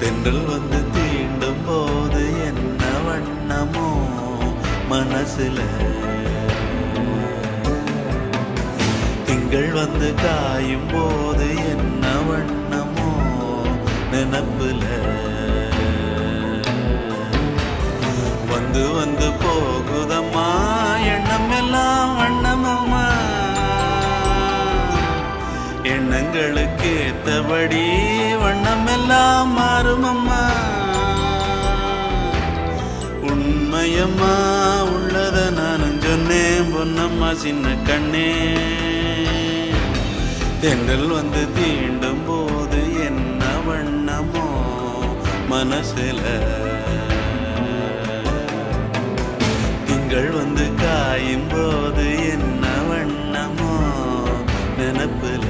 தென்றல் வந்து தீண்டும் போது என்ன வண்ணமோ மனசுல, திங்கள் வந்து காயும் போது என்ன வண்ணமோ நினப்புல, வந்து வந்து போகுதம்மா எண்ணம் எல்லாம் வண்ணமம்மா, எண்ணங்களுக்கு ஏத்தபடி வண்ணம் எல்லாம் மாறுமம்மா. உண்மையம்மா உள்ளத நானும் சொன்னேன் பொன்னம்மா சின்ன கண்ணே, தென்றல் வந்து தீண்டும் போது என்ன வண்ணமோ மனசுல, திங்கள் வந்து காயும் போது என்ன வண்ணமோ நினப்புல.